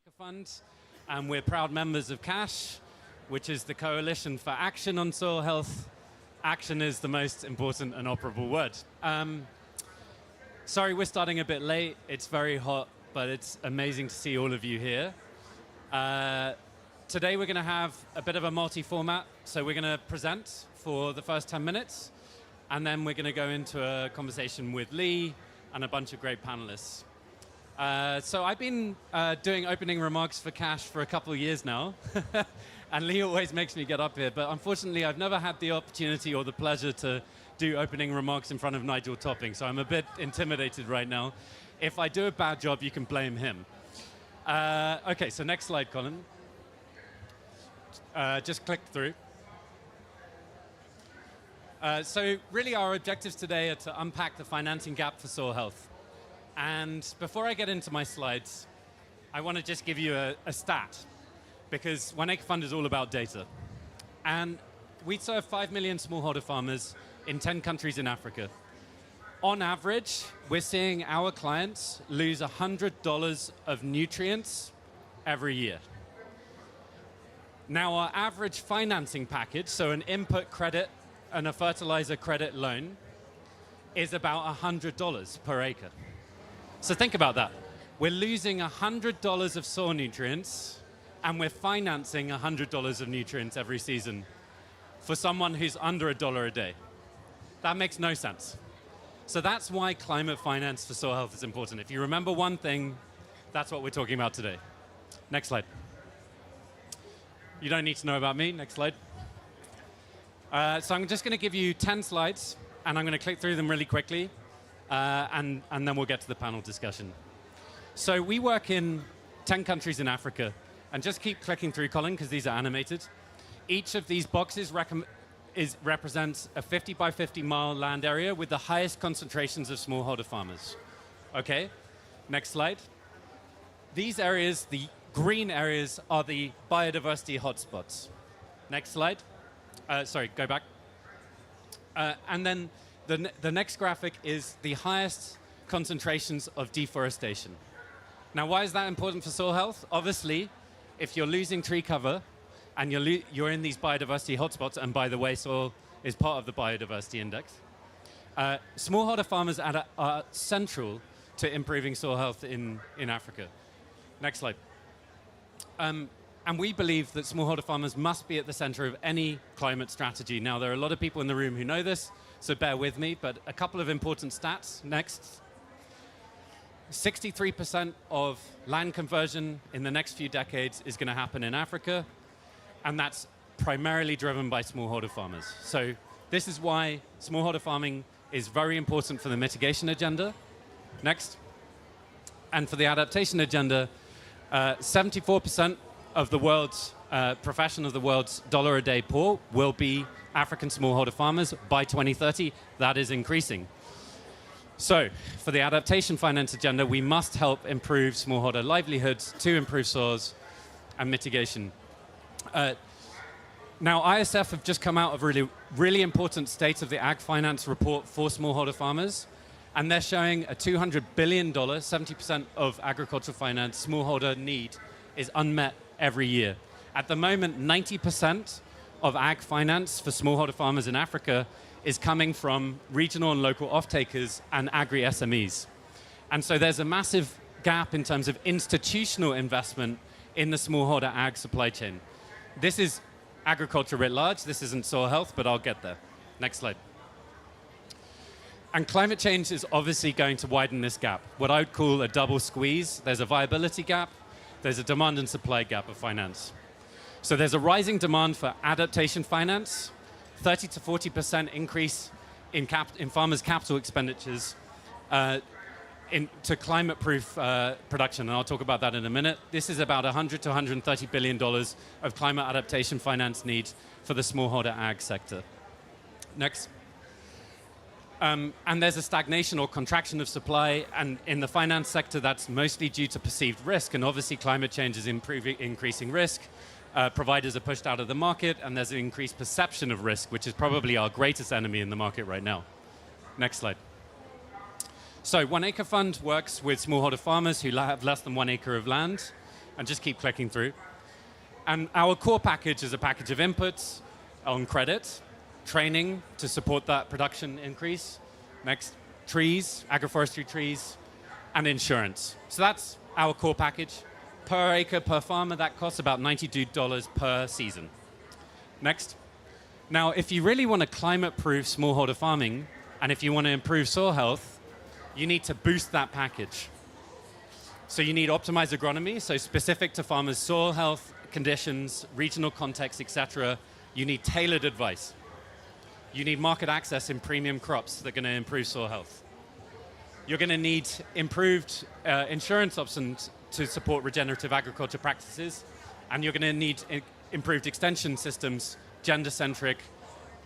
Acre Fund, and we're proud members of CASH, which is the Coalition for Action on Soil Health. Action is the most important and operable word. Sorry, we're starting a bit late. It's very hot, but it's amazing to see all of you here. Today we're going to have a bit of a multi-format. So we're going to present for the first 10 minutes, and then we're going to go into a conversation with Lee and a bunch of great panelists. So I've been doing opening remarks for CASH for a couple of years now, and Lee always makes me get up here, but unfortunately I've never had the opportunity or the pleasure to do opening remarks in front of Nigel Topping, so I'm a bit intimidated right now. If I do a bad job, you can blame him. Okay, so next slide, Colin. Just click through. So really our objectives today are to unpack the financing gap for soil health. And before I get into my slides, I want to just give you a stat, because One Acre Fund is all about data. And we serve 5 million smallholder farmers in 10 countries in Africa. On average, we're seeing our clients lose $100 of nutrients every year. Now, our average financing package, so an input credit and a fertilizer credit loan, is about $100 per acre. So think about that. We're losing $100 of soil nutrients, and we're financing $100 of nutrients every season for someone who's under $1 a day. That makes no sense. So that's why climate finance for soil health is important. If you remember one thing, that's what we're talking about today. Next slide. You don't need to know about me. Next slide. So I'm just going to give you 10 slides, and I'm going to click through them really quickly. And then we'll get to the panel discussion. So we work in 10 countries in Africa. And just keep clicking through, Colin, because these are animated. Each of these boxes represents a 50 by 50 mile land area with the highest concentrations of smallholder farmers. Okay, next slide. These areas, the green areas, are the biodiversity hotspots. Next slide. Sorry, go back. And then the next graphic is the highest concentrations of deforestation. Now, why is that important for soil health? Obviously, if you're losing tree cover and you're in these biodiversity hotspots, and by the way, soil is part of the biodiversity index, smallholder farmers are central to improving soil health in Africa. Next slide. And we believe that smallholder farmers must be at the center of any climate strategy. Now, there are a lot of people in the room who know this, so bear with me, but a couple of important stats. Next. 63% of land conversion in the next few decades is going to happen in Africa, and that's primarily driven by smallholder farmers. So this is why smallholder farming is very important for the mitigation agenda. Next. And for the adaptation agenda, 74% of the world's profession of the world's dollar a day poor will be African smallholder farmers by 2030. That is increasing. So for the adaptation finance agenda, we must help improve smallholder livelihoods to improve soils and mitigation. Now, ISF have just come out of a really important state of the ag finance report for smallholder farmers, and they're showing a $200 billion, 70% of agricultural finance smallholder need is unmet every year. At the moment, 90% of ag finance for smallholder farmers in Africa is coming from regional and local off-takers and agri-SMEs. And so there's a massive gap in terms of institutional investment in the smallholder ag supply chain. This is agriculture writ large. This isn't soil health, but I'll get there. Next slide. And climate change is obviously going to widen this gap, what I would call a double squeeze. There's a viability gap, there's a demand and supply gap of finance. So there's a rising demand for adaptation finance, 30 to 40% increase in farmers' capital expenditures to climate-proof production, and I'll talk about that in a minute. This is about $100 to $130 billion of climate adaptation finance needs for the smallholder ag sector. Next. And there's a stagnation or contraction of supply, and in the finance sector, that's mostly due to perceived risk, and obviously climate change is increasing risk. Providers are pushed out of the market, and there's an increased perception of risk, which is probably our greatest enemy in the market right now. Next slide. So One Acre Fund works with smallholder farmers who have less than 1 acre of land, and just keep clicking through. And our core package is a package of inputs on credit, training to support that production increase, next, trees, agroforestry trees, and insurance. So that's our core package. Per acre, per farmer, that costs about $92 per season. Next. Now, if you really want to climate-proof smallholder farming, and if you want to improve soil health, you need to boost that package. So you need optimized agronomy, so specific to farmers' soil health conditions, regional context, etc. You need tailored advice. You need market access in premium crops that are going to improve soil health. You're going to need improved insurance options to support regenerative agriculture practices, and you're going to need improved extension systems, gender-centric,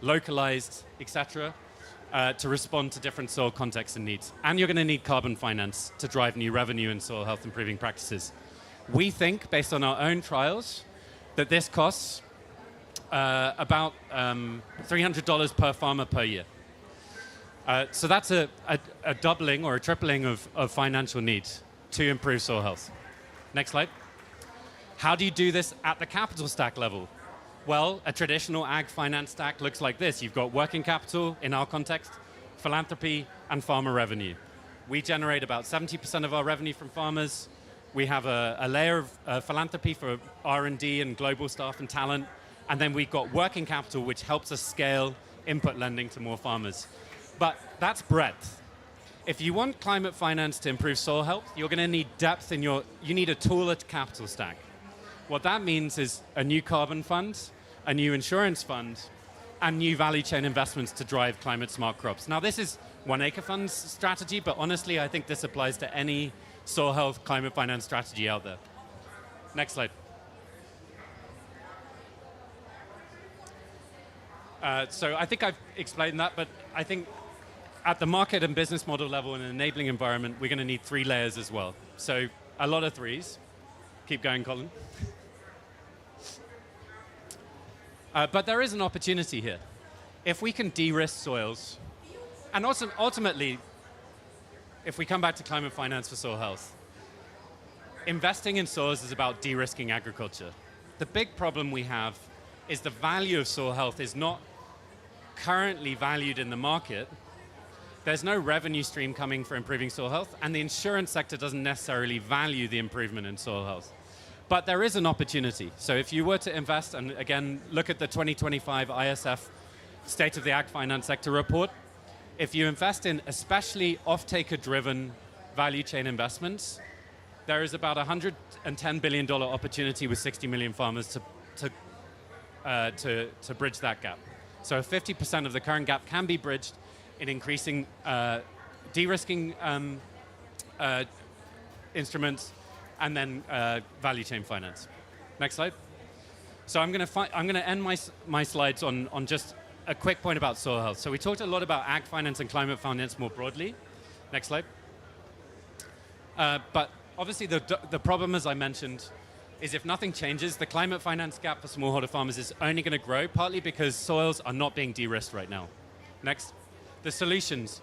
localized, etc., to respond to different soil contexts and needs. And you're going to need carbon finance to drive new revenue in soil health improving practices. We think, based on our own trials, that this costs about $300 per farmer per year. So that's a doubling or a tripling of financial needs to improve soil health. Next slide. How do you do this at the capital stack level? Well, a traditional ag finance stack looks like this. You've got working capital, in our context, philanthropy, and farmer revenue. We generate about 70% of our revenue from farmers. We have a layer of philanthropy for R&D and global staff and talent. And then we've got working capital, which helps us scale input lending to more farmers. But that's breadth. If you want climate finance to improve soil health, you're going to need depth in you need a tailored capital stack. What that means is a new carbon fund, a new insurance fund, and new value chain investments to drive climate smart crops. Now, this is 1 acre funds strategy, but honestly, I think this applies to any soil health climate finance strategy out there. Next slide. So I think I've explained that, but I think at the market and business model level in an enabling environment, we're going to need 3 layers as well. So a lot of 3s. Keep going, Colin. But there is an opportunity here. If we can de-risk soils, and also ultimately, if we come back to climate finance for soil health, investing in soils is about de-risking agriculture. The big problem we have is the value of soil health is not currently valued in the market. There's no revenue stream coming for improving soil health, and the insurance sector doesn't necessarily value the improvement in soil health. But there is an opportunity. So if you were to invest, and again, look at the 2025 ISF State of the Ag Finance Sector report, if you invest in especially off-taker-driven value chain investments, there is about a $110 billion opportunity with 60 million farmers to bridge that gap. So 50% of the current gap can be bridged in increasing de-risking instruments and then value chain finance. Next slide. So I'm going to end my slides on just a quick point about soil health. So we talked a lot about ag finance and climate finance more broadly. Next slide. But obviously the problem, as I mentioned, is if nothing changes, the climate finance gap for smallholder farmers is only going to grow, partly because soils are not being de-risked right now. Next. The solutions.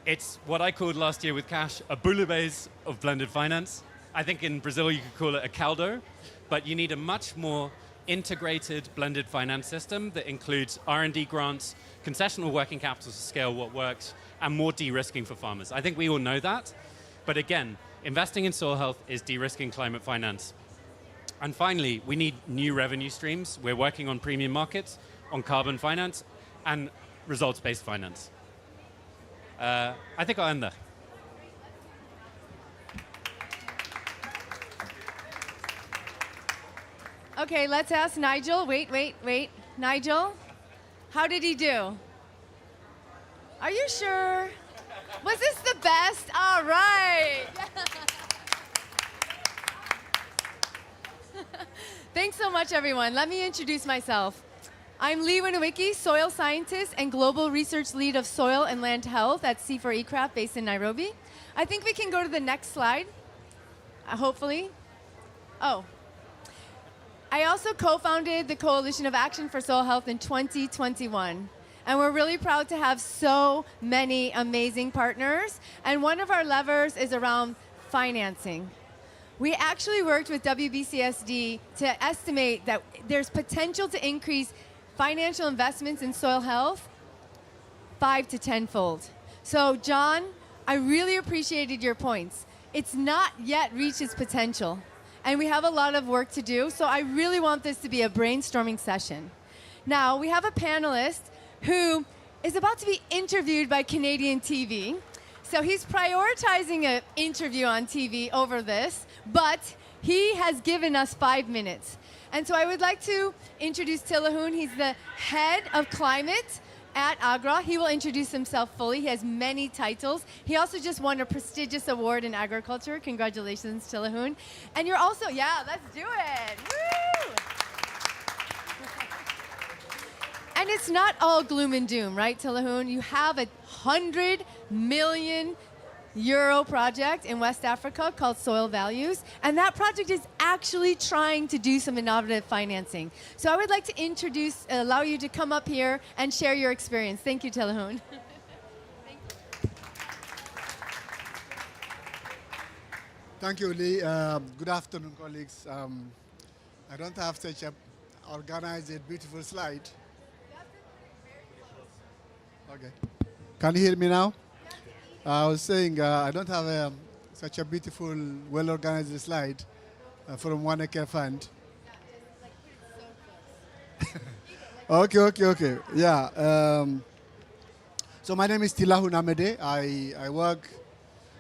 It's what I called last year with Cash, a bouillabaisse of blended finance. I think in Brazil you could call it a caldo, but you need a much more integrated blended finance system that includes R&D grants, concessional working capital to scale what works, and more de-risking for farmers. I think we all know that, but again, investing in soil health is de-risking climate finance. And finally, we need new revenue streams. We're working on premium markets, on carbon finance, and results-based finance. I think I'll end there. Okay, let's ask Nigel. Wait. Nigel, how did he do? Are you sure? Was this the best? All right. Thanks so much, everyone. Let me introduce myself. I'm Lee Winowicki, soil scientist and global research lead of soil and land health at CIFOR-ICRAF based in Nairobi. I think we can go to the next slide, hopefully. Oh. I also co-founded the Coalition of Action for Soil Health in 2021. And we're really proud to have so many amazing partners. And one of our levers is around financing. We actually worked with WBCSD to estimate that there's potential to increase financial investments in soil health 5 to 10-fold. So John, I really appreciated your points. It's not yet reached its potential, and we have a lot of work to do, so I really want this to be a brainstorming session. Now, we have a panelist who is about to be interviewed by Canadian TV. So he's prioritizing an interview on TV over this, but he has given us 5 minutes. And so I would like to introduce Tilahoon. He's the head of climate at AGRA. He will introduce himself fully. He has many titles. He also just won a prestigious award in agriculture. Congratulations, Tilahoon. And you're also, yeah, let's do it. Woo! And it's not all gloom and doom, right, Tilahoon? You have a €100 million project in West Africa called Soil Values, and that project is actually trying to do some innovative financing. So I would like to allow you to come up here and share your experience. Thank you, Tilahoon. Thank you, Lee. Good afternoon, colleagues. I don't have such a organized, beautiful slide. Okay. Can you hear me now? I was saying I don't have such a beautiful, well-organized slide from One Acre Fund. Okay. Yeah. So my name is Tilahoon Amede.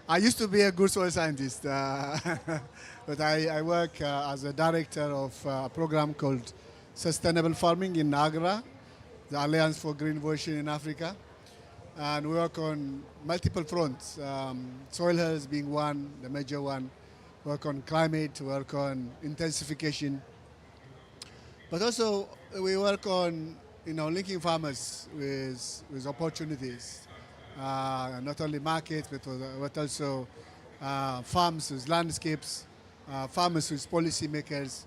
I used to be a good soil scientist, but I work as a director of a program called Sustainable Farming in AGRA, the Alliance for Greenwashing in Africa. And we work on multiple fronts, soil health being one, the major one. Work on climate, work on intensification. But also we work on linking farmers with opportunities, not only markets, but also farms with landscapes, farmers with policymakers,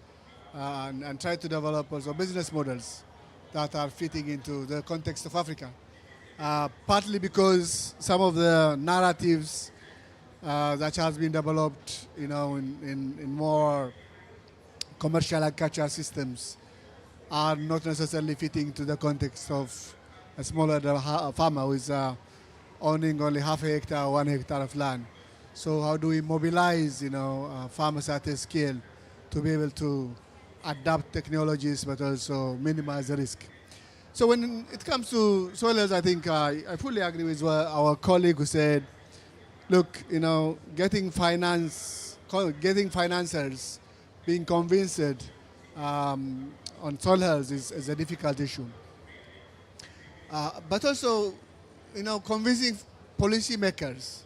and try to develop also business models that are fitting into the context of Africa. Partly because some of the narratives that has been developed, in more commercial agriculture systems are not necessarily fitting to the context of a smaller farmer who is owning only half a hectare or 1 hectare of land. So how do we mobilize, farmers at a scale to be able to adapt technologies but also minimize the risk? So when it comes to soil health, I think I fully agree with our colleague who said, look, getting financiers being convinced on soil health is a difficult issue. But also, convincing policymakers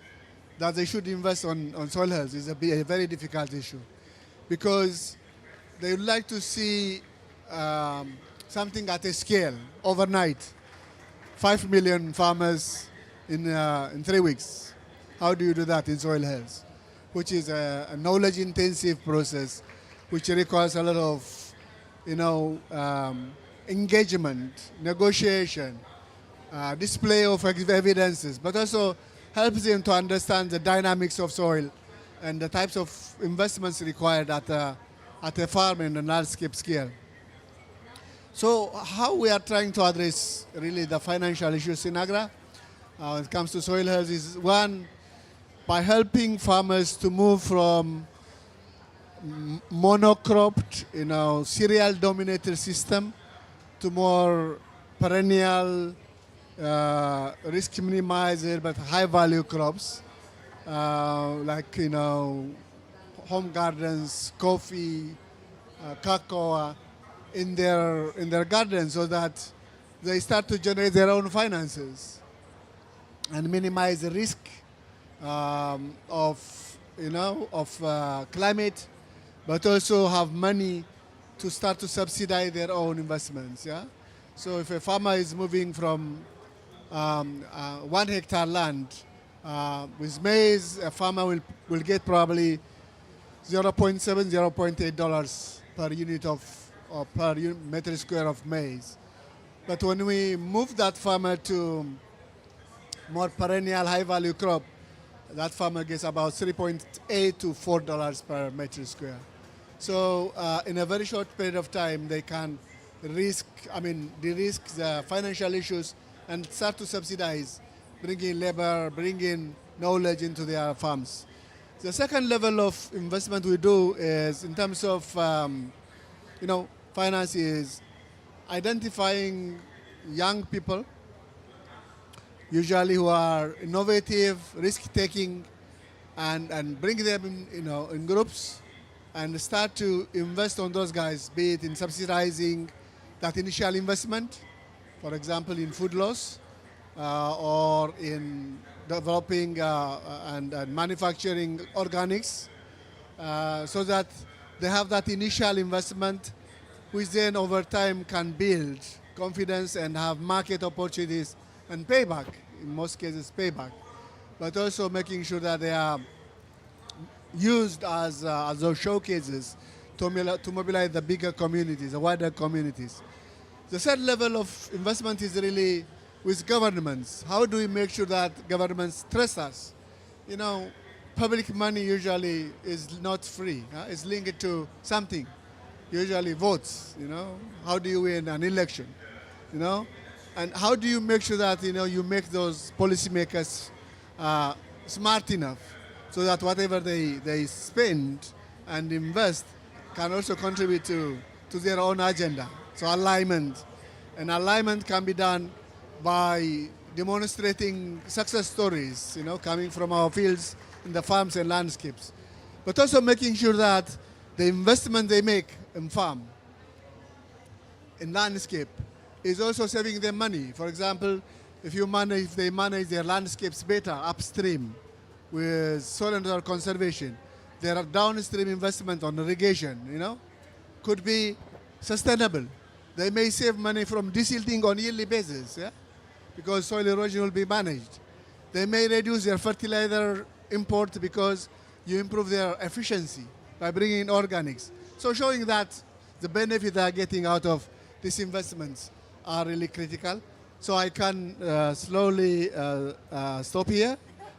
that they should invest on soil health is a very difficult issue, because they would like to see something at a scale overnight. 5 million farmers in 3 weeks. How do you do that in soil health? Which is a knowledge-intensive process, which requires a lot of, engagement, negotiation, display of evidences, but also helps them to understand the dynamics of soil and the types of investments required at a farm and a landscape scale. So how we are trying to address really the financial issues in AGRA when it comes to soil health is, one, by helping farmers to move from monocropped, cereal-dominated system to more perennial, risk minimizer but high-value crops, like home gardens, coffee, cocoa, in their gardens, so that they start to generate their own finances and minimize the risk of climate, but also have money to start to subsidize their own investments. Yeah. So if a farmer is moving from 1 hectare land with maize, a farmer will get probably $0.7, $0.8 per unit or per meter square of maize. But when we move that farmer to more perennial high-value crop, that farmer gets about 3.8 to $4 per meter square. So in a very short period of time, they can de-risk the financial issues and start to subsidize, bring in labor, bring in knowledge into their farms. The second level of investment we do is in terms of, finance is identifying young people, usually who are innovative, risk-taking, and bring them in groups and start to invest on those guys, be it in subsidizing that initial investment, for example, in food loss, or in developing and manufacturing organics, so that they have that initial investment, which then over time can build confidence and have market opportunities and payback, in most cases payback, but also making sure that they are used as those showcases to mobilize the bigger communities, the wider communities. The third level of investment is really with governments. How do we make sure that governments trust us? Public money usually is not free. It's linked to something, usually votes. How do you win an election? And how do you make sure that you make those policymakers smart enough so that whatever they spend and invest can also contribute to their own agenda. So alignment. And alignment can be done by demonstrating success stories, coming from our fields in the farms and landscapes. But also making sure that the investment they make in farm, in landscape, is also saving them money. For example, if they manage their landscapes better upstream with soil and water conservation, their downstream investment on irrigation, could be sustainable. They may save money from desilting on yearly basis, because soil erosion will be managed. They may reduce their fertilizer import because you improve their efficiency by bringing in organics. So showing that the benefit they are getting out of these investments are really critical. So I can slowly stop here.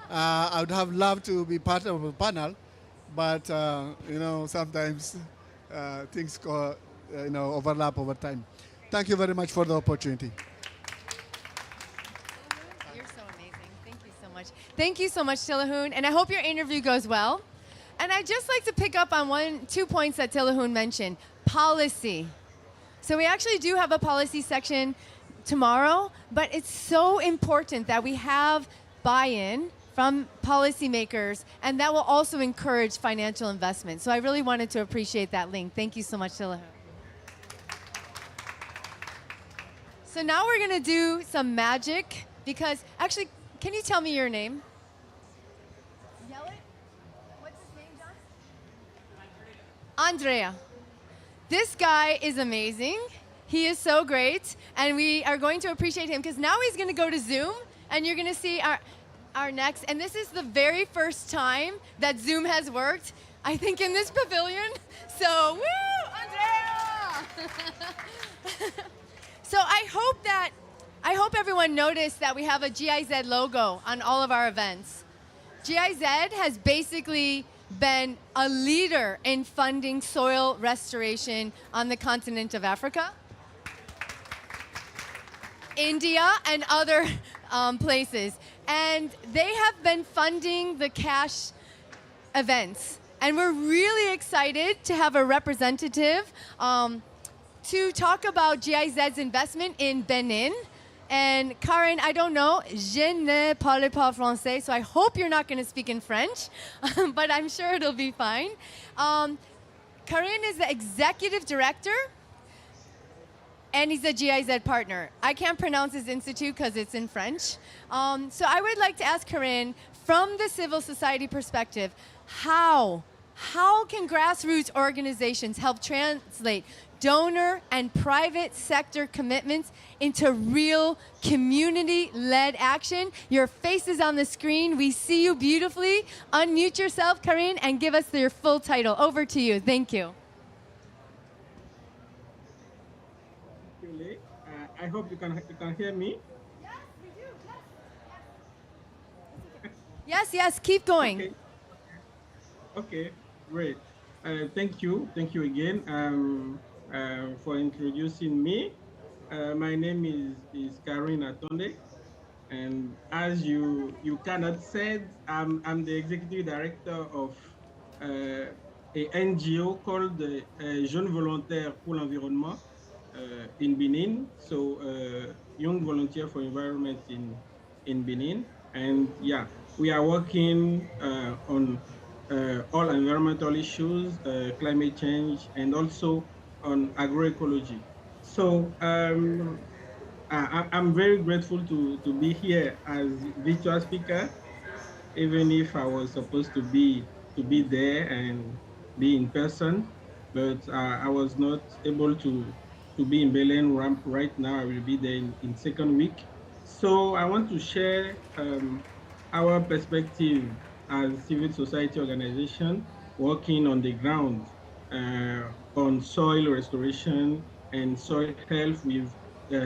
I would have loved to be part of a panel, but sometimes things overlap over time. Thank you very much for the opportunity. You're so amazing. Thank you so much. Thank you so much, Tilahun, and I hope your interview goes well. And I'd just like to pick up on 2 points that Tilahun mentioned. Policy. So we actually do have a policy section tomorrow, but it's so important that we have buy-in from policymakers, and that will also encourage financial investment. So I really wanted to appreciate that link. Thank you so much, Tilahun. So now we're going to do some magic, because actually, can you tell me your name? Yell it. What's his name, John? Andrea. This guy is amazing. He is so great, and we are going to appreciate him because now he's going to go to Zoom, and you're going to see our next. And this is the very first time that Zoom has worked, I think, in this pavilion. So, woo, Andrea! So I hope everyone noticed that we have a GIZ logo on all of our events. GIZ has basically been a leader in funding soil restoration on the continent of Africa, India, and other places. And they have been funding the cash events. And we're really excited to have a representative to talk about GIZ's investment in Benin. And Karen, I don't know, je ne parle pas français, so I hope you're not going to speak in French, but I'm sure it'll be fine. Karen is the executive director, and he's a GIZ partner. I can't pronounce his institute because it's in French. So I would like to ask Karen, from the civil society perspective, how can grassroots organizations help translate donor and private sector commitments into real community-led action? Your face is on the screen. We see you beautifully. Unmute yourself, Karine, and give us your full title. Over to you. Thank you. I hope you can hear me. Yes, we do. Yes. Yes, yes, keep going. Okay. Okay. Great. Thank you again for introducing me. My name is Karin Atonde, and as you cannot said, I'm the executive director of a NGO called the Jeunes Volontaires pour l'Environnement in Benin. So Young Volunteer for Environment in Benin, and yeah, we are working on all environmental issues, climate change, and also on agroecology. So I'm very grateful to be here as virtual speaker, even if I was supposed to be there and be in person, but I was not able to be in Berlin right now. I will be there in second week. So I want to share our perspective as civil society organization working on the ground on soil restoration and soil health with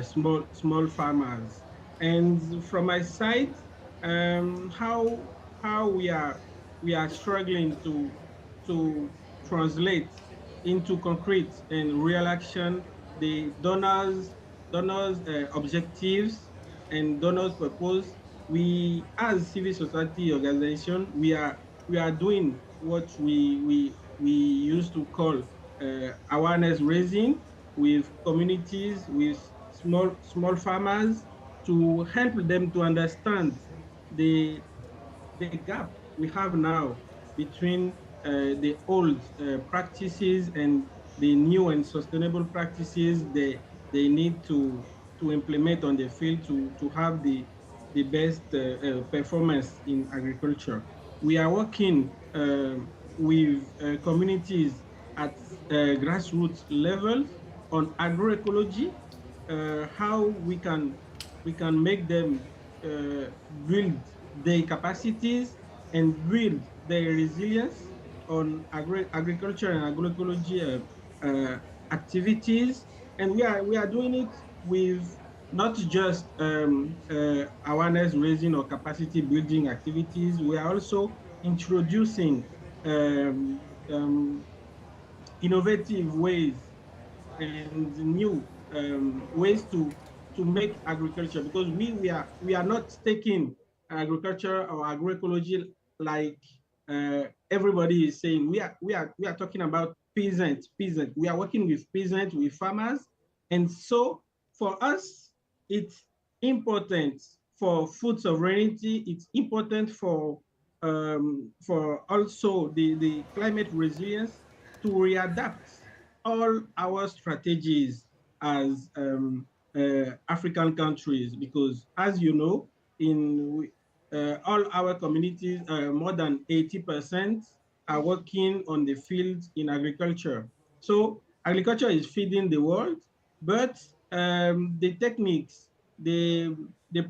small farmers. And from my side, how we are struggling to translate into concrete and real action the donors objectives and donors purpose. We as civil society organization we are doing what we used to call awareness raising with communities, with small farmers, to help them to understand the the gap we have now between the old practices and the new and sustainable practices they need to implement on the field to have the best performance in agriculture. We are working with communities at grassroots levels on agroecology, how we can make them build their capacities and build their resilience on agriculture and agroecology activities. And we are doing it with not just awareness raising or capacity building activities. We are also introducing um, um, innovative ways and new ways to make agriculture, because we are not taking agriculture or agroecology like everybody is saying. We are talking about peasant. We are working with peasant, with farmers, and so for us it's important for food sovereignty. It's important for also the climate resilience to readapt all our strategies as African countries, because as you know, in all our communities, more than 80% are working on the field in agriculture. So agriculture is feeding the world, but the techniques, the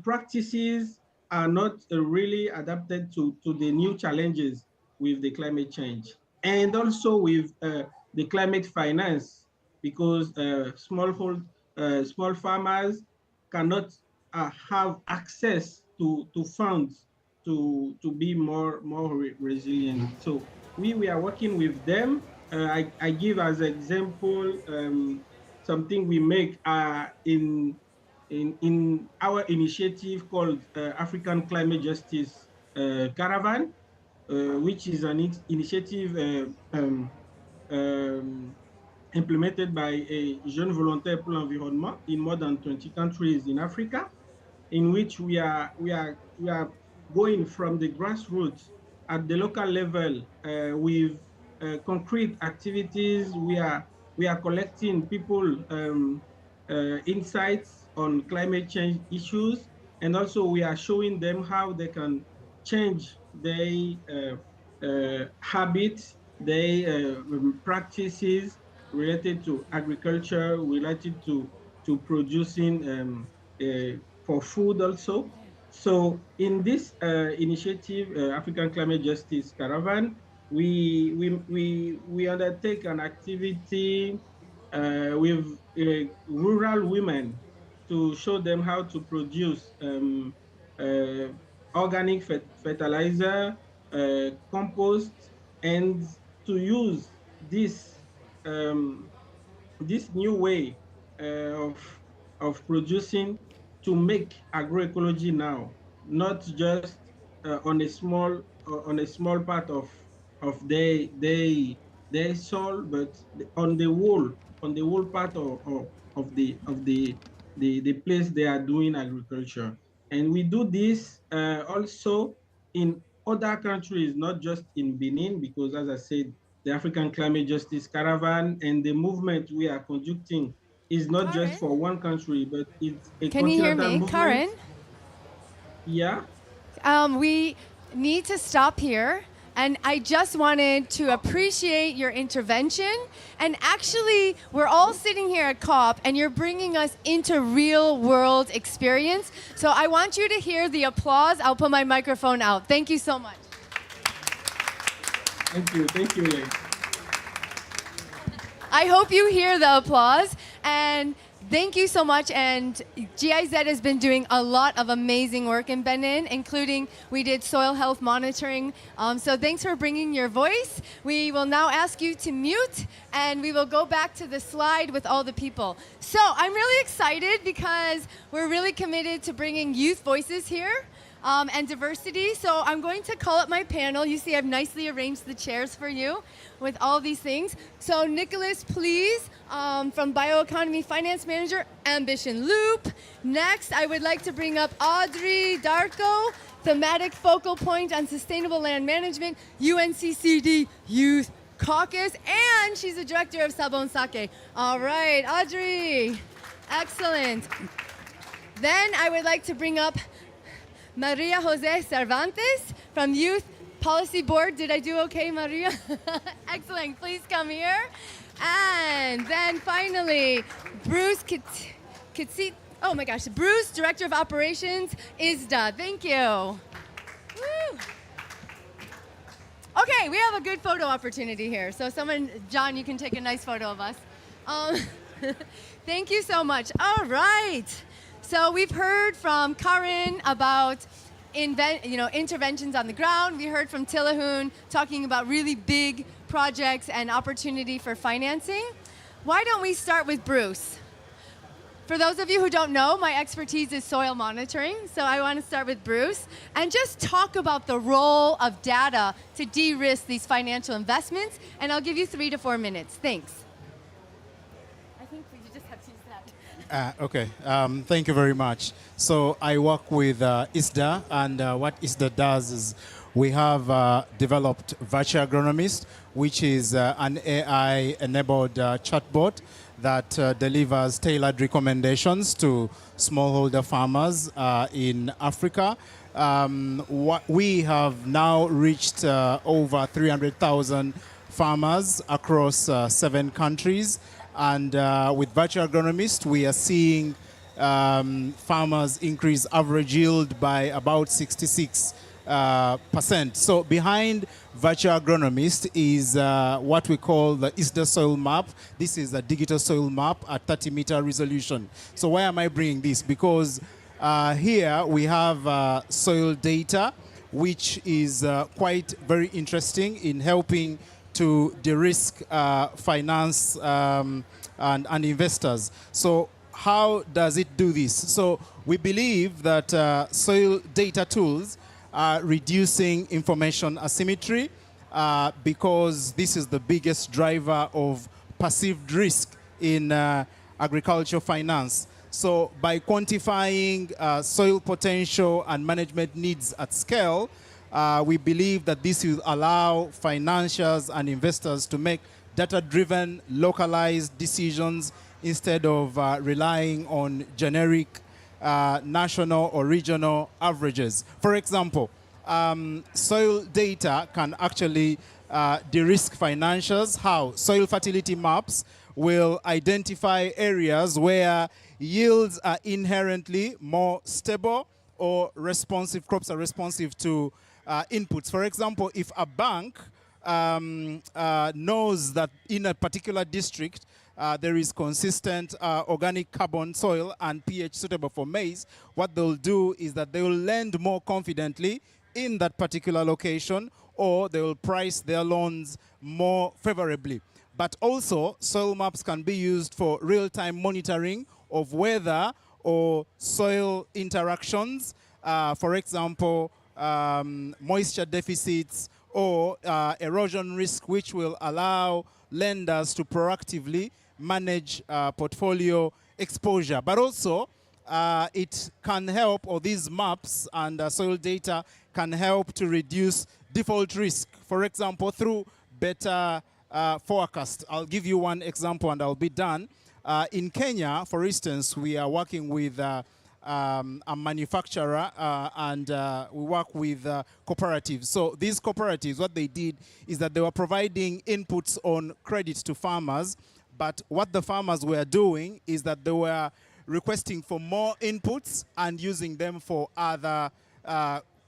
practices are not really adapted to the new challenges with the climate change, and also with the climate finance, because small farmers cannot have access to funds to be more resilient. So we are working with them. I give as example something we make in our initiative called African Climate Justice Caravan, which is an initiative um, implemented by a Jeunes Volontaires pour l'Environnement in more than 20 countries in Africa, in which we are going from the grassroots at the local level with concrete activities. We are collecting people insights on climate change issues, and also we are showing them how they can change their habits, their practices related to agriculture, related to producing for food also. So in this initiative, African Climate Justice Caravan, we undertake an activity with rural women to show them how to produce organic fertilizer, compost, and to use this um, this new way of producing to make agroecology now, not just on a small part of their soil, but on the whole part of the place they are doing agriculture. And we do this also in other countries, not just in Benin, because as I said, the African Climate Justice Caravan and the movement we are conducting is not just Karen? for one country, but it's a Can you hear continental me? movement. Karen? Yeah. We need to stop here. And I just wanted to appreciate your intervention. And actually, we're all sitting here at COP, and you're bringing us into real world experience. So I want you to hear the applause. I'll put my microphone out. Thank you so much. Thank you. Thank you, Leigh. I hope you hear the applause. And thank you so much. And GIZ has been doing a lot of amazing work in Benin, including we did soil health monitoring. So thanks for bringing your voice. We will now ask you to mute, and we will go back to the slide with all the people. So I'm really excited because we're really committed to bringing youth voices here. And diversity. So I'm going to call up my panel. You see I've nicely arranged the chairs for you with all these things. So Nicholas, please, from Bioeconomy Finance Manager, Ambition Loop. Next, I would like to bring up Audrey Darko, Thematic Focal Point on Sustainable Land Management, UNCCD Youth Caucus, and she's the director of Sabon Sake. All right, Audrey, excellent. Then I would like to bring up Maria Jose Cervantes from Youth Policy Board. Did I do okay, Maria? Excellent. Please come here. And then finally, Bruce Kitsit. Oh my gosh, Bruce, Director of Operations, ISDA. Thank you. Woo. Okay, we have a good photo opportunity here. So someone, John, you can take a nice photo of us. Thank you so much. All right. So we've heard from Karen about interventions on the ground. We heard from Tilahun talking about really big projects and opportunity for financing. Why don't we start with Bruce? For those of you who don't know, my expertise is soil monitoring. So I want to start with Bruce and just talk about the role of data to de-risk these financial investments. And I'll give you 3 to 4 minutes. Thanks. I think we just have to use that. Okay, thank you very much. So I work with ISDA, and what ISDA does is we have developed Virtual Agronomist, which is an AI-enabled chatbot that delivers tailored recommendations to smallholder farmers in Africa. We have now reached over 300,000 farmers across 7 countries. And with Virtual Agronomist, we are seeing farmers increase average yield by about 66%. So behind Virtual Agronomist is what we call the ISDA soil map. This is a digital soil map at 30-meter resolution. So why am I bringing this? Because here we have soil data, which is quite very interesting in helping to de-risk finance and investors. So how does it do this? So we believe that soil data tools are reducing information asymmetry because this is the biggest driver of perceived risk in agricultural finance. So by quantifying soil potential and management needs at scale, we believe that this will allow financiers and investors to make data-driven, localized decisions instead of relying on generic national or regional averages. For example, soil data can actually de-risk financials. How? Soil fertility maps will identify areas where yields are inherently more stable or responsive, crops are responsive to inputs. For example, if a bank knows that in a particular district there is consistent organic carbon soil and pH suitable for maize, what they'll do is that they will lend more confidently in that particular location, or they will price their loans more favorably. But also, soil maps can be used for real-time monitoring of weather or soil interactions, for example, moisture deficits or erosion risk, which will allow lenders to proactively manage portfolio exposure. But also, it can help, or these maps and soil data can help to reduce default risk, for example, through better forecast. I'll give you one example and I'll be done. In Kenya, for instance, we are working with a manufacturer and we work with cooperatives. So these cooperatives, what they did is that they were providing inputs on credit to farmers, but what the farmers were doing is that they were requesting for more inputs and using them for other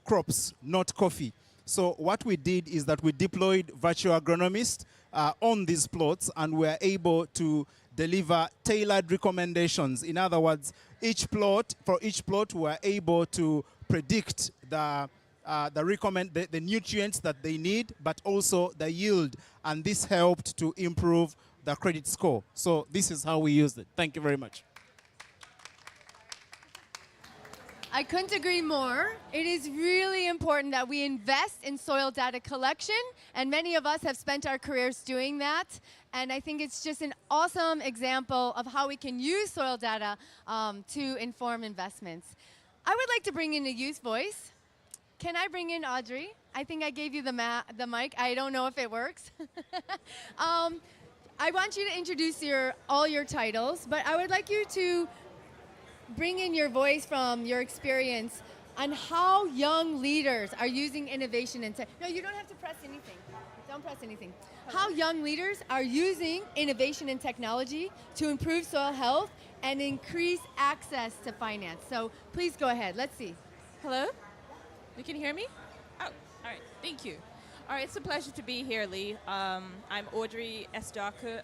crops, not coffee. So what we did is that we deployed virtual agronomists on these plots, and we're able to deliver tailored recommendations. In other words, for each plot, we're able to predict the nutrients that they need, but also the yield, and this helped to improve the credit score. So this is how we used it. Thank you very much. I couldn't agree more. It is really important that we invest in soil data collection, and many of us have spent our careers doing that. And I think it's just an awesome example of how we can use soil data to inform investments. I would like to bring in a youth voice. Can I bring in Audrey? I think I gave you the mic. I don't know if it works. I want you to introduce all your titles, but I would like you to bring in your voice from your experience on how young leaders are using innovation and tech. No, you don't have to press anything. Don't press anything. How young leaders are using innovation and technology to improve soil health and increase access to finance. So please go ahead. Let's see. Hello? You can hear me? Oh, all right. Thank you. All right, it's a pleasure to be here, Lee. I'm Audrey Estaku.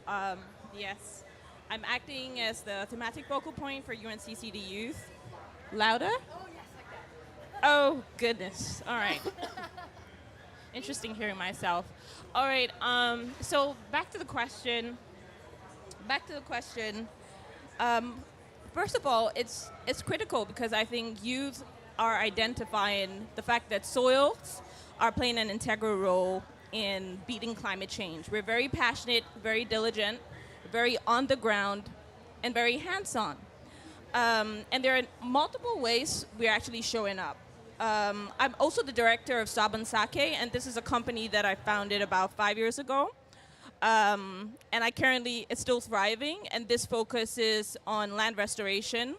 Yes. I'm acting as the thematic focal point for UNCCD Youth. Louder? Oh, yes, like that. Oh, goodness. All right. Interesting hearing myself. All right, so back to the question. First of all, it's critical because I think youth are identifying the fact that soils are playing an integral role in beating climate change. We're very passionate, very diligent, very on the ground, and very hands-on. And there are multiple ways we're actually showing up. I'm also the director of Sabon Sake, and this is a company that I founded about 5 years ago. And it's still thriving, and this focuses on land restoration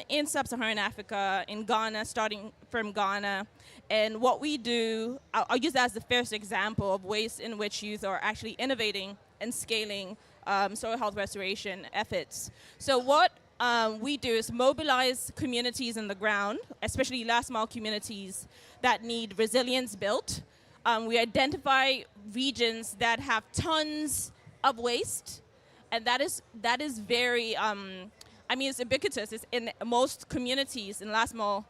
in sub-Saharan Africa, in Ghana, starting from Ghana. And what we do, I'll use that as the first example of ways in which youth are actually innovating and scaling soil health restoration efforts. So what we do is mobilize communities on the ground, especially last mile communities that need resilience built. We identify regions that have tons of waste, and that is very, it's ubiquitous. It's in most communities, in last mile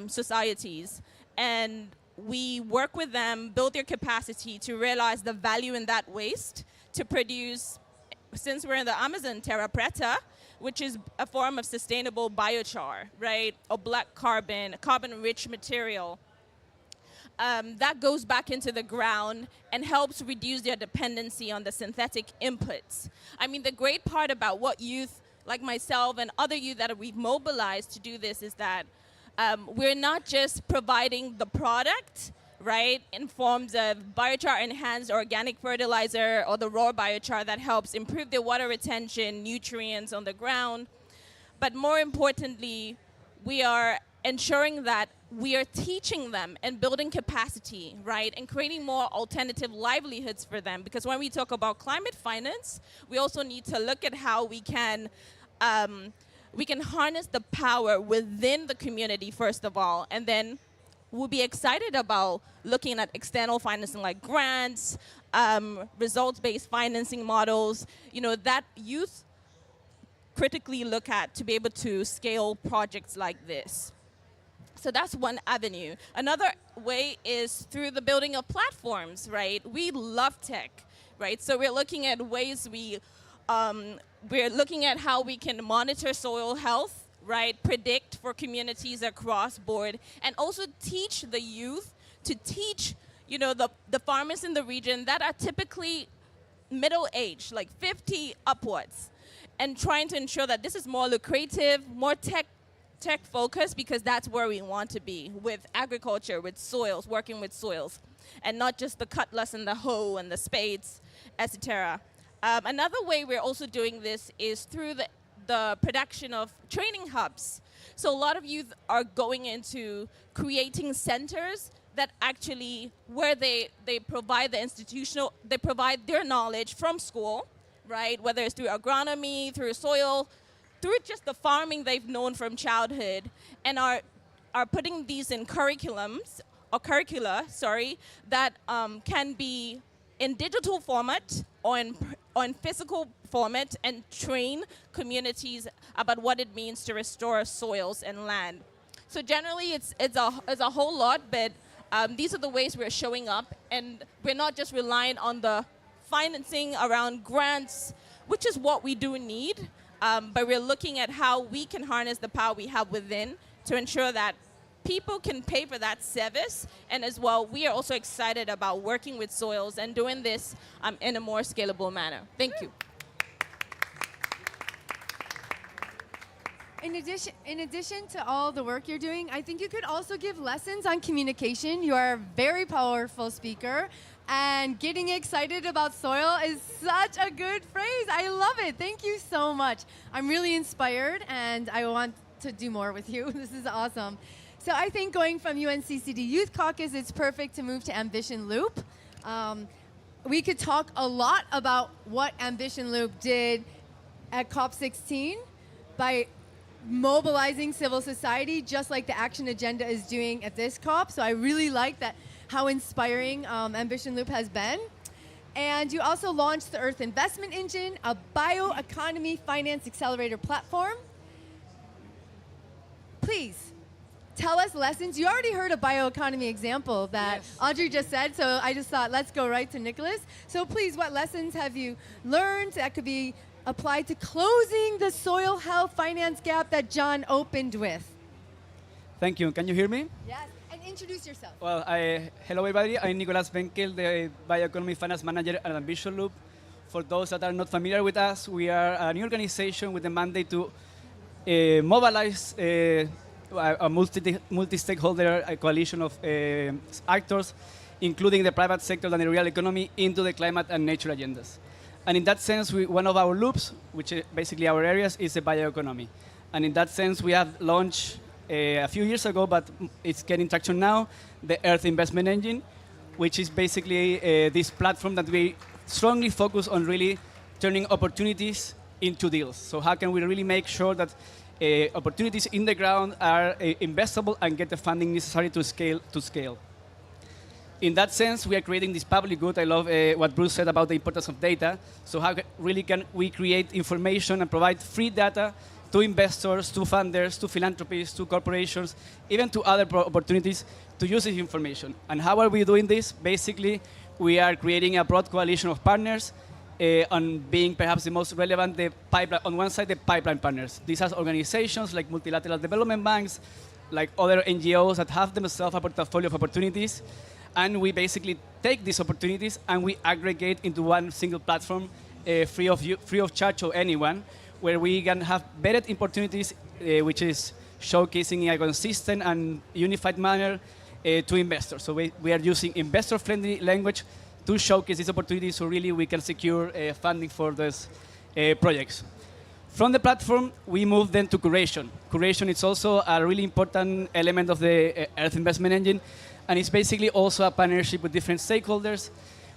societies. And we work with them, build their capacity to realize the value in that waste to produce, since we're in the Amazon, terra preta, which is a form of sustainable biochar, right? Or black carbon, carbon-rich material. That goes back into the ground and helps reduce their dependency on the synthetic inputs. I mean, the great part about what youth like myself and other youth that we've mobilized to do this is that we're not just providing the product, right, in forms of biochar enhanced organic fertilizer or the raw biochar that helps improve the water retention, nutrients on the ground. But more importantly, we are ensuring that we are teaching them and building capacity, right, and creating more alternative livelihoods for them. Because when we talk about climate finance, we also need to look at how we can harness the power within the community, first of all, and then will be excited about looking at external financing like grants, results-based financing models, that youth critically look at to be able to scale projects like this. So that's one avenue. Another way is through the building of platforms, right? We love tech, right? So we're looking at ways we're looking at how we can monitor soil health, right? Predict for communities across board, and also teach the youth to teach, the farmers in the region that are typically middle-aged, like 50 upwards, and trying to ensure that this is more lucrative, more tech focused, because that's where we want to be with agriculture, with soils, working with soils, and not just the cutlass and the hoe and the spades, etc. Another way we're also doing this is through the production of training hubs. So a lot of youth are going into creating centers that actually, where they provide they provide their knowledge from school, right? Whether it's through agronomy, through soil, through just the farming they've known from childhood, and are putting these in curricula, that can be in digital format or in physical format, and train communities about what it means to restore soils and land. So generally, it's a whole lot, but these are the ways we're showing up, and we're not just relying on the financing around grants, which is what we do need. But we're looking at how we can harness the power we have within to ensure that people can pay for that service. And as well, we are also excited about working with soils and doing this in a more scalable manner. Thank you. In addition to all the work you're doing, I think you could also give lessons on communication. You are a very powerful speaker, and getting excited about soil is such a good phrase. I love it. Thank you so much. I'm really inspired, and I want to do more with you. This is awesome. So I think going from UNCCD Youth Caucus, it's perfect to move to Ambition Loop. We could talk a lot about what Ambition Loop did at COP16 by mobilizing civil society, just like the Action Agenda is doing at this COP. So I really like that, how inspiring Ambition Loop has been. And you also launched the Earth Investment Engine, a bioeconomy finance accelerator platform. Please, tell us lessons. You already heard a bioeconomy example that Audrey just said, so I just thought, let's go right to Nicholas. So please, what lessons have you learned that could be applied to closing the soil health finance gap that John opened with? Thank you. Can you hear me? Yes, and introduce yourself. Well, hello everybody. I'm Nicolas Benkel, the Bioeconomy Finance Manager at Ambition Loop. For those that are not familiar with us, we are a new organization with the mandate to mobilize a multi-stakeholder coalition of actors, including the private sector and the real economy, into the climate and nature agendas. And in that sense, one of our loops, which is basically our areas, is the bioeconomy. And in that sense, we have launched a few years ago, but it's getting traction now, the Earth Investment Engine, which is basically this platform that we strongly focus on really turning opportunities into deals. So how can we really make sure that opportunities in the ground are investable and get the funding necessary to scale? In that sense, we are creating this public good. I love what Bruce said about the importance of data. So how really can we create information and provide free data to investors, to funders, to philanthropists, to corporations, even to other opportunities to use this information? And how are we doing this? Basically, we are creating a broad coalition of partners on being perhaps the most relevant, the pipeline, on one side, the pipeline partners. These are organizations like multilateral development banks, like other NGOs that have themselves a portfolio of opportunities. And we basically take these opportunities and we aggregate into one single platform, free of charge to anyone, where we can have better opportunities, which is showcasing in a consistent and unified manner to investors. So we are using investor-friendly language to showcase these opportunities, so really we can secure funding for these projects. From the platform, we move then to curation. Curation is also a really important element of the Earth Investment Engine, and it's basically also a partnership with different stakeholders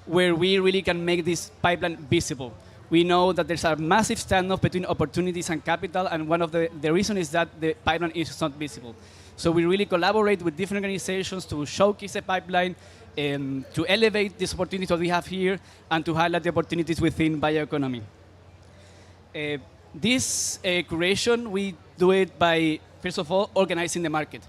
where we really can make this pipeline visible. We know that there's a massive standoff between opportunities and capital, and one of the reasons is that the pipeline is not visible. So we really collaborate with different organizations to showcase the pipeline, to elevate this opportunity that we have here, and to highlight the opportunities within bioeconomy. This curation, we do it by, first of all, organizing the market.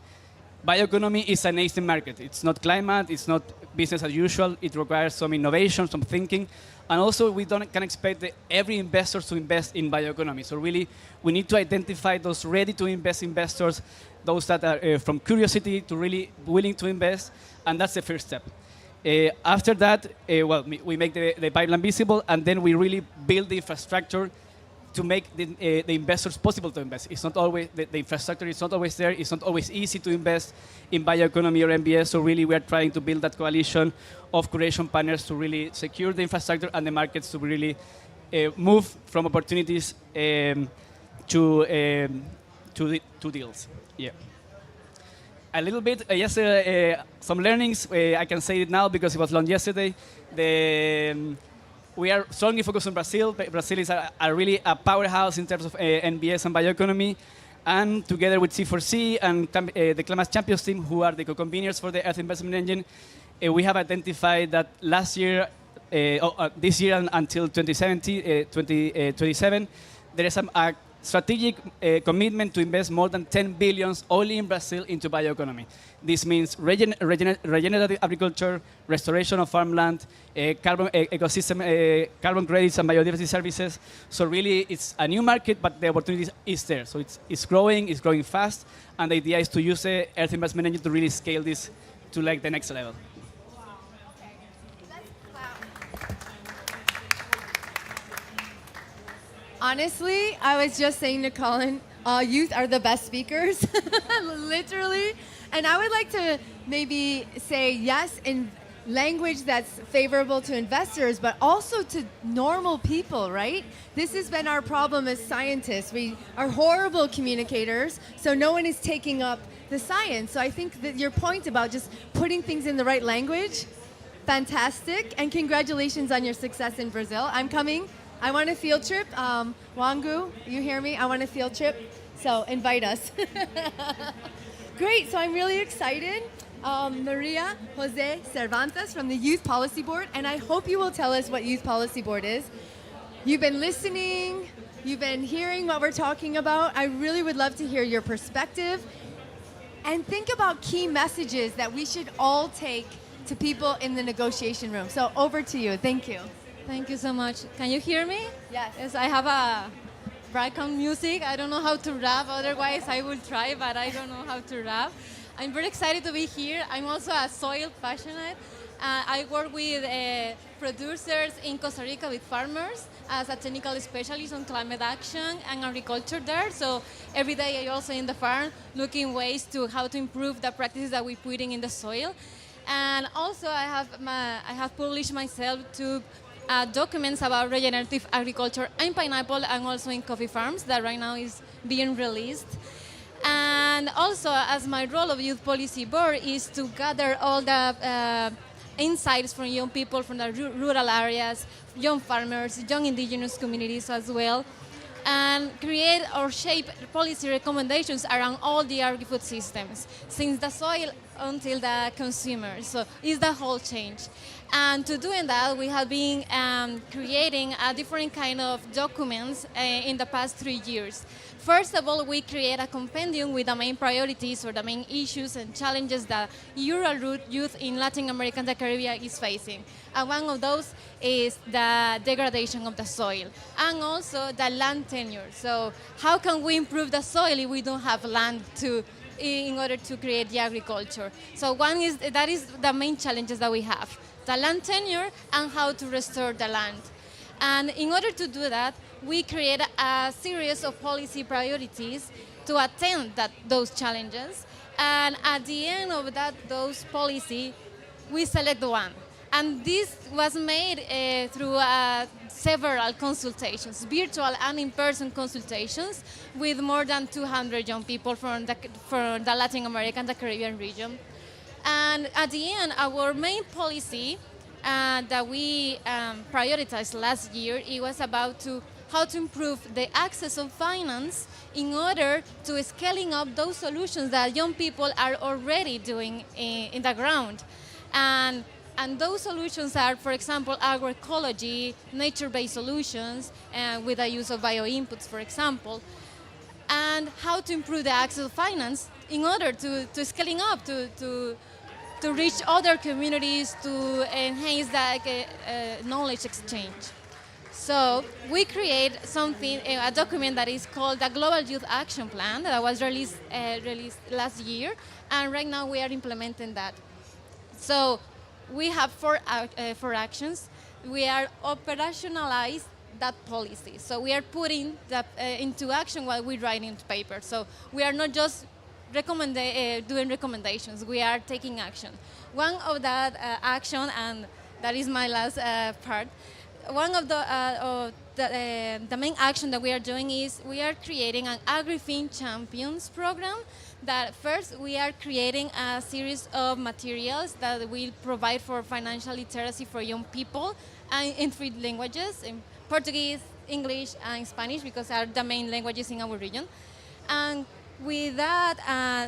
Bioeconomy is a nascent market. It's not climate, it's not business as usual. It requires some innovation, some thinking. And also, we can expect every investor to invest in bioeconomy. So really, we need to identify those ready-to-invest investors, those that are from curiosity to really willing to invest, and that's the first step. After that, we make the pipeline visible, and then we really build the infrastructure to make the investors possible to invest. It's not always, the infrastructure is not always there. It's not always easy to invest in bioeconomy or MBS. So really, we are trying to build that coalition of curation partners to really secure the infrastructure and the markets to really move from opportunities to deals. Yeah. A little bit, some learnings. I can say it now because it was launched yesterday. We are strongly focused on Brazil. Brazil is really a powerhouse in terms of NBS and bioeconomy. And together with C4C and the Climate Champions team, who are the co-conveners for the Earth Investment Engine, we have identified that this year and until 2027, there is a strategic commitment to invest more than 10 billion only in Brazil into bioeconomy. This means regenerative agriculture, restoration of farmland, carbon ecosystem, carbon credits, and biodiversity services. So really, it's a new market, but the opportunity is there. So it's growing fast, and the idea is to use the Earth Investment Engine to really scale this to like the next level. Honestly, I was just saying to Colin, youth are the best speakers, literally. And I would like to maybe say yes in language that's favorable to investors, but also to normal people, right? This has been our problem as scientists. We are horrible communicators, so no one is taking up the science. So I think that your point about just putting things in the right language, fantastic. And congratulations on your success in Brazil. I'm coming. I want a field trip. Wangu, you hear me? I want a field trip. So invite us. Great, so I'm really excited. Maria Jose Cervantes from the Youth Policy Board, and I hope you will tell us what Youth Policy Board is. You've been listening, you've been hearing what we're talking about. I really would love to hear your perspective. And think about key messages that we should all take to people in the negotiation room. So over to you, thank you. Thank you so much. Can you hear me? Yes. Yes, I have a background music. I don't know how to rap, otherwise I will try, but I don't know how to rap. I'm very excited to be here. I'm also a soil passionate. I work with producers in Costa Rica with farmers as a technical specialist on climate action and agriculture there. So every day I'm also in the farm looking ways to how to improve the practices that we're putting in the soil. And also I have published myself to documents about regenerative agriculture in pineapple and also in coffee farms that right now is being released. And also, as my role of Youth Policy Board is to gather all the insights from young people from the rural areas, young farmers, young indigenous communities as well, and create or shape policy recommendations around all the agri-food systems, since the soil until the consumer. So it's the whole change. And to doing that, we have been creating a different kind of documents in the past 3 years. First of all, we create a compendium with the main priorities or the main issues and challenges that rural youth in Latin America and the Caribbean is facing. And one of those is the degradation of the soil and also the land tenure. So how can we improve the soil if we don't have land in order to create the agriculture? So that is the main challenges that we have. The land tenure and how to restore the land. And in order to do that, we create a series of policy priorities to attend those challenges. And at the end of those policy, we select one. And this was made through several consultations, virtual and in-person consultations with more than 200 young people from the Latin American and the Caribbean region. And at the end, our main policy that we prioritized last year, it was about to how to improve the access of finance in order to scaling up those solutions that young people are already doing in the ground. And those solutions are, for example, agroecology, nature-based solutions, with the use of bioinputs, for example, and how to improve the access of finance in order to scaling up, to reach other communities, to enhance the knowledge exchange. So we create something, a document that is called the Global Youth Action Plan that was released last year, and right now we are implementing that. So we have four actions. We are operationalize that policy. So we are putting that into action while we write into paper. So we are not just doing recommendations. We are taking action. One of that action, and that is my last part. One of the main action that we are doing is we are creating an AgriFin Champions program. That first we are creating a series of materials that will provide for financial literacy for young people, and in 3 languages: in Portuguese, English, and Spanish, because are the main languages in our region. And with that,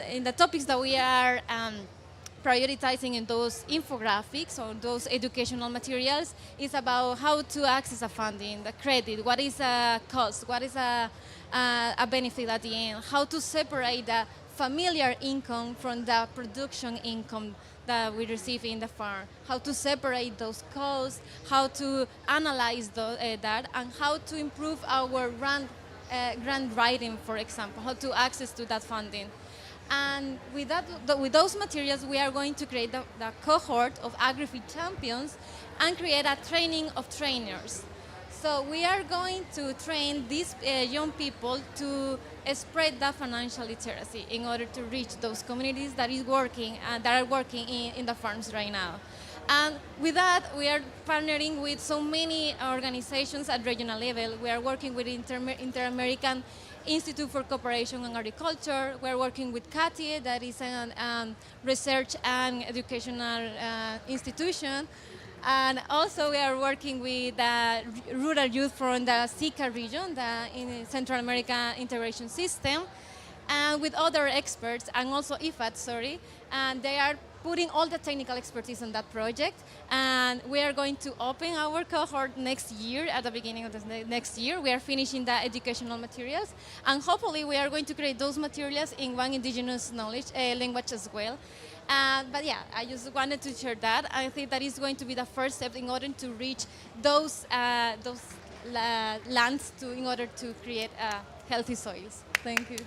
in the topics that we are prioritizing in those infographics or those educational materials is about how to access a funding, the credit, what is a cost, what is a benefit at the end, how to separate the familiar income from the production income that we receive in the farm, how to separate those costs, how to analyze that, and how to improve our grant writing, for example, how to access to that funding. And with those materials, we are going to create the cohort of AgriFin champions and create a training of trainers. So we are going to train these young people to spread that financial literacy in order to reach those communities that are working in the farms right now. And with that, we are partnering with so many organizations at regional level. We are working with Inter-American Institute for Cooperation and Agriculture. We're working with CATIE, that is a research and educational institution. And also we are working with rural youth from the SICA region, in Central America Integration System, and with other experts, and also IFAD, and they are putting all the technical expertise on that project. And we are going to open our cohort next year, at the beginning of the next year. We are finishing the educational materials, and hopefully we are going to create those materials in one indigenous language as well. But yeah, I just wanted to share that. I think that is going to be the first step in order to reach those lands in order to create healthy soils. Thank you.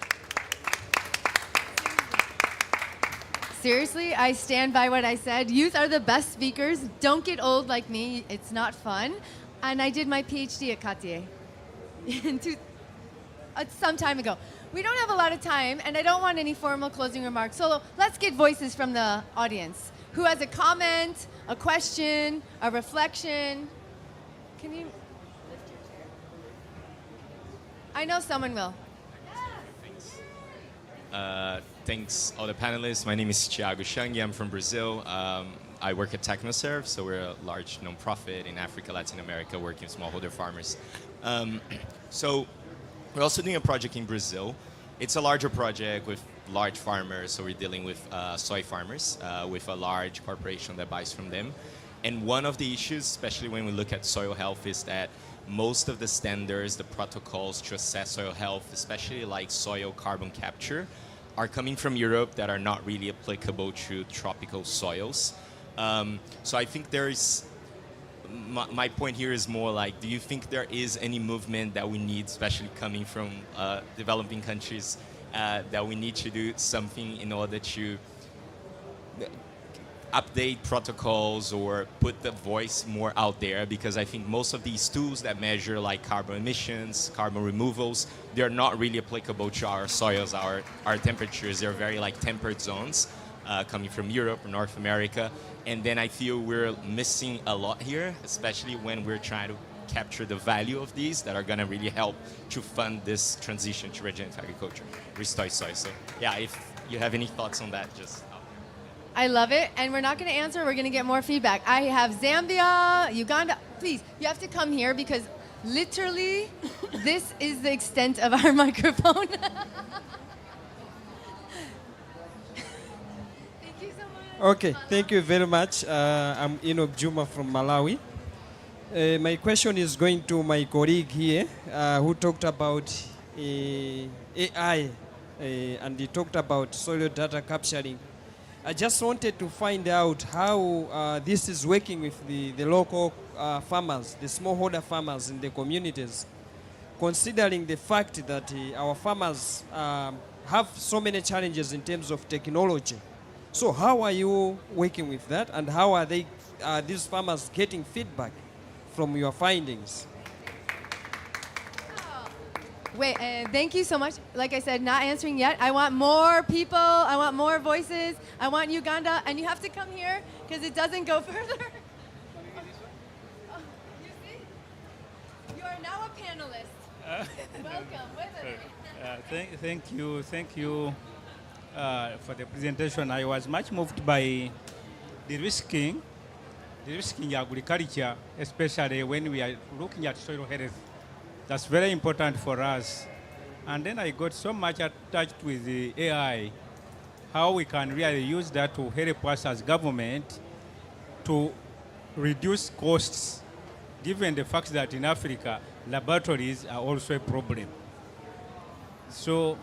Seriously, I stand by what I said. Youth are the best speakers. Don't get old like me. It's not fun. And I did my PhD at CATIE some time ago. We don't have a lot of time, and I don't want any formal closing remarks. So let's get voices from the audience. Who has a comment, a question, a reflection? Can you lift your chair? I know someone will. Thanks all the panelists. My name is Thiago Shangi. I'm from Brazil. I work at TechnoServe, so we're a large nonprofit in Africa, Latin America, working with smallholder farmers. So we're also doing a project in Brazil. It's a larger project with large farmers, so we're dealing with soy farmers with a large corporation that buys from them. And one of the issues, especially when we look at soil health, is that most of the standards, the protocols to assess soil health, especially like soil carbon capture, are coming from Europe that are not really applicable to tropical soils. So I think there's, my point here is more like, do you think there is any movement that we need, especially coming from developing countries, that we need to do something in order to update protocols or put the voice more out there? Because I think most of these tools that measure like carbon emissions, carbon removals, they're not really applicable to our soils, our temperatures. They're very like temperate zones coming from Europe or North America. And then I feel we're missing a lot here, especially when we're trying to capture the value of these that are going to really help to fund this transition to regenerative agriculture, restore soil. So yeah, if you have any thoughts on that, just... I love it, and we're not going to answer. We're going to get more feedback. I have Zambia, Uganda. Please, you have to come here because Literally, this is the extent of our microphone. Thank you so much. Okay, thank you very much. I'm Enoch Juma from Malawi. My question is going to my colleague here who talked about AI and he talked about soil data capturing. I just wanted to find out how this is working with the local farmers, the smallholder farmers in the communities, considering the fact that our farmers have so many challenges in terms of technology. So how are you working with that, and how are these farmers getting feedback from your findings? Wait, thank you so much. Like I said, not answering yet. I want more people. I want more voices. I want Uganda. And you have to come here because it doesn't go further. Oh, you see? You are now a panelist. Welcome. Thank you for the presentation. I was much moved by the risking agriculture, especially when we are looking at soil health. That's very important for us. And then I got so much attached with the AI, how we can really use that to help us as government to reduce costs, given the fact that in Africa, laboratories are also a problem. So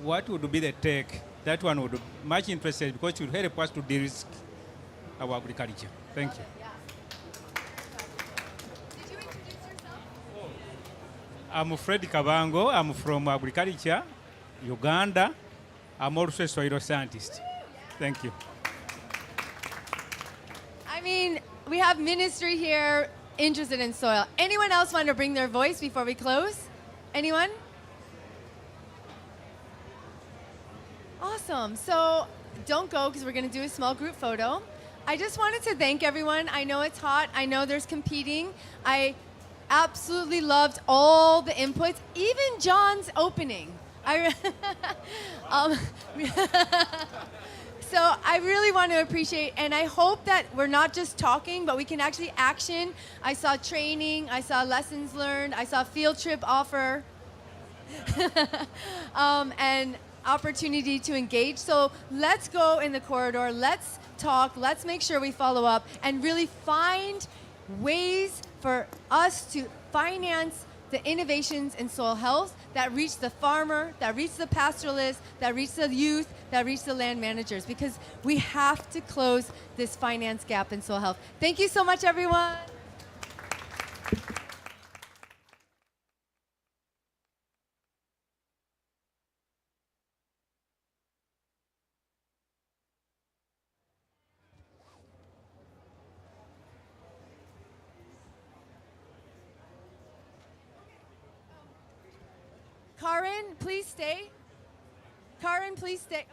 what would be the take? That one would be much interested because it will help us to de-risk our agriculture. Thank you. I'm Fred Kabango. I'm from agriculture, Uganda. I'm also a soil scientist. Thank you. I mean, we have ministry here interested in soil. Anyone else want to bring their voice before we close? Anyone? Awesome. So don't go because we're going to do a small group photo. I just wanted to thank everyone. I know it's hot. I know there's competing. I absolutely loved all the inputs, even John's opening. So I really want to appreciate, and I hope that we're not just talking, but we can actually action. I saw training, I saw lessons learned, I saw field trip offer, and opportunity to engage. So let's go in the corridor, let's talk, let's make sure we follow up, and really find ways for us to finance the innovations in soil health that reach the farmer, that reach the pastoralist, that reach the youth, that reach the land managers, because we have to close this finance gap in soil health. Thank you so much, everyone. Karen, please stay. Karen, please stay.